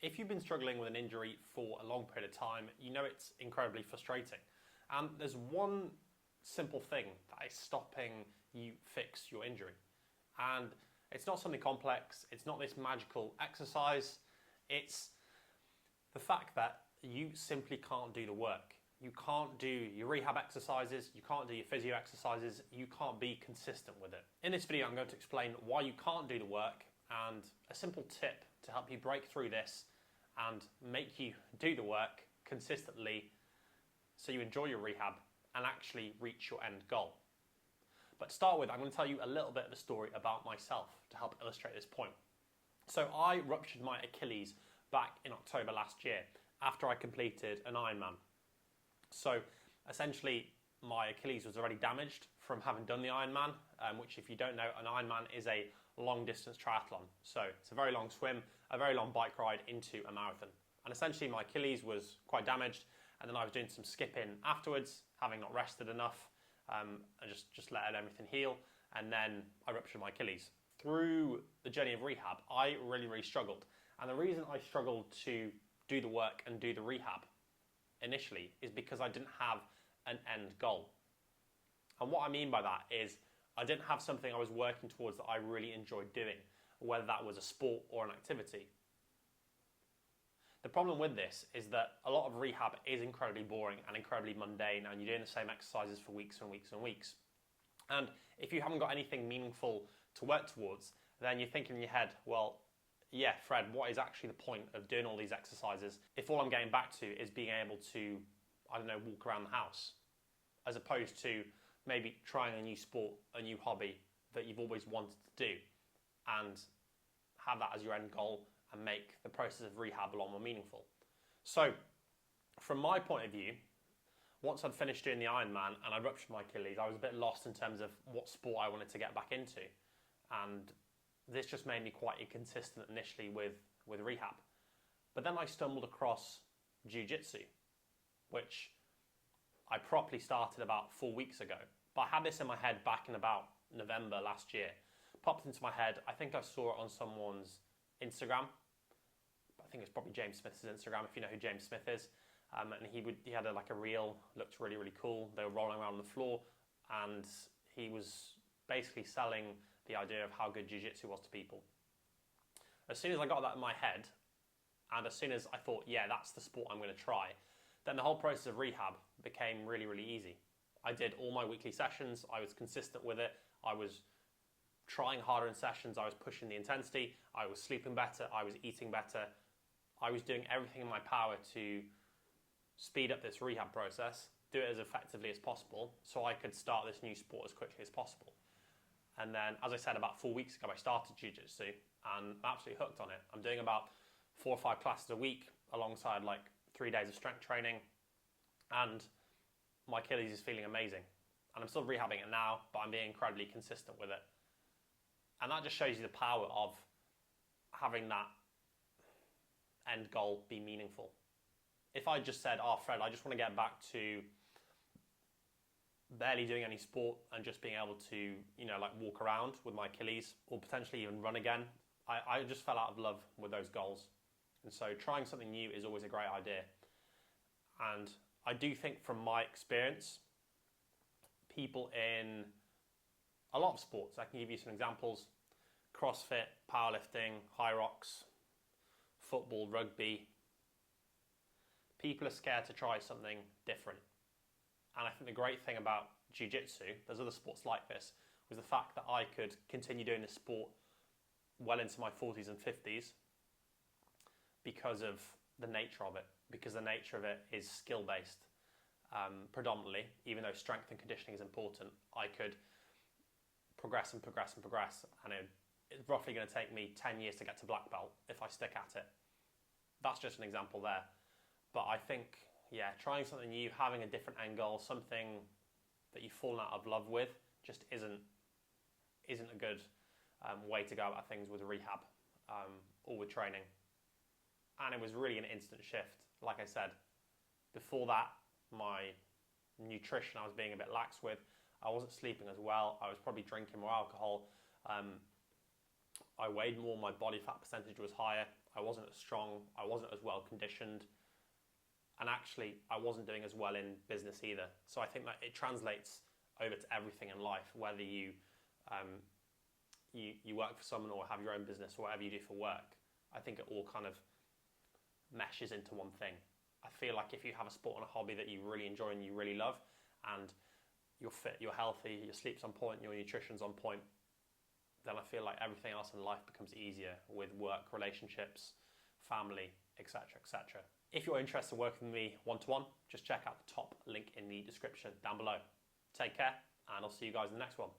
If you've been struggling with an injury for a long period of time, you know it's incredibly frustrating. And there's one simple thing that is stopping you fix your injury. And it's not something complex, it's not this magical exercise, it's the fact that you simply can't do the work. You can't do your rehab exercises, you can't do your physio exercises, you can't be consistent with it. In this video, I'm going to explain why you can't do the work and a simple tip to help you break through this and make you do the work consistently so you enjoy your rehab and actually reach your end goal. But to start with, I'm going to tell you a little bit of a story about myself to help illustrate this point. So I ruptured my Achilles back in October last year after I completed an Ironman. So essentially my Achilles was already damaged from having done the Ironman, which if you don't know, an Ironman is a long distance triathlon. So it's a very long swim, a very long bike ride into a marathon. And essentially my Achilles was quite damaged, and then I was doing some skipping afterwards, having not rested enough, and just let everything heal, and then I ruptured my Achilles. Through the journey of rehab, I really struggled. And the reason I struggled to do the work and do the rehab initially is because I didn't have an end goal. And what I mean by that is I didn't have something I was working towards that I really enjoyed doing, whether that was a sport or an activity. The problem with this is that a lot of rehab is incredibly boring and incredibly mundane, and you're doing the same exercises for weeks and weeks and weeks. And if you haven't got anything meaningful to work towards, then you're thinking in your head, well, yeah, Fred, what is actually the point of doing all these exercises if all I'm getting back to is being able to, I don't know, walk around the house, as opposed to maybe trying a new sport, a new hobby that you've always wanted to do, and have that as your end goal and make the process of rehab a lot more meaningful. So from my point of view, once I'd finished doing the Ironman and I ruptured my Achilles, I was a bit lost in terms of what sport I wanted to get back into. And this just made me quite inconsistent initially with rehab. But then I stumbled across jiu-jitsu, which I properly started about 4 weeks ago. But I had this in my head back in about November last year. Popped into my head, I think I saw it on someone's Instagram. I think it's probably James Smith's Instagram, if you know who James Smith is. And he had a reel, looked really cool. They were rolling around on the floor, and he was basically selling the idea of how good jiu-jitsu was to people. As soon as I got that in my head, and as soon as I thought, yeah, that's the sport I'm going to try, then the whole process of rehab became really easy. I did all my weekly sessions, I was consistent with it, I was trying harder in sessions, I was pushing the intensity, I was sleeping better, I was eating better, I was doing everything in my power to speed up this rehab process, do it as effectively as possible, so I could start this new sport as quickly as possible. And then, as I said, about 4 weeks ago, I started jiu-jitsu, and I'm absolutely hooked on it. I'm doing about 4 or 5 classes a week, alongside 3 days of strength training, and my Achilles is feeling amazing. And I'm still rehabbing it now, but I'm being incredibly consistent with it. And that just shows you the power of having that end goal be meaningful. If I just said, oh, Fred, I just want to get back to barely doing any sport and just being able to, walk around with my Achilles or potentially even run again, I just fell out of love with those goals. And so trying something new is always a great idea. And I do think from my experience, people in a lot of sports, I can give you some examples: CrossFit, powerlifting, high rocks, football, rugby. People are scared to try something different. And I think the great thing about jiu-jitsu, there's other sports like this, was the fact that I could continue doing this sport well into my 40s and 50s because of the nature of it, because the nature of it is skill-based predominantly. Even though strength and conditioning is important, I could progress, and it's roughly going to take me 10 years to get to black belt if I stick at it. That's just an example there. But I think, yeah, trying something new, having a different end goal, something that you've fallen out of love with, just isn't a good way to go about things with rehab or with training. And it was really an instant shift. Like I said, before that, my nutrition I was being a bit lax with. I wasn't sleeping as well. I was probably drinking more alcohol. I weighed more. My body fat percentage was higher. I wasn't as strong, I wasn't as well conditioned, and actually I wasn't doing as well in business either. So I think that it translates over to everything in life, whether you work for someone or have your own business or whatever you do for work. I think it all kind of meshes into one thing. I feel like if you have a sport and a hobby that you really enjoy and you really love, and you're fit, you're healthy, your sleep's on point, your nutrition's on point, then I feel like everything else in life becomes easier with work, relationships, family, etc., etc. If you're interested in working with me one-to-one, just check out the top link in the description down below. Take care, and I'll see you guys in the next one.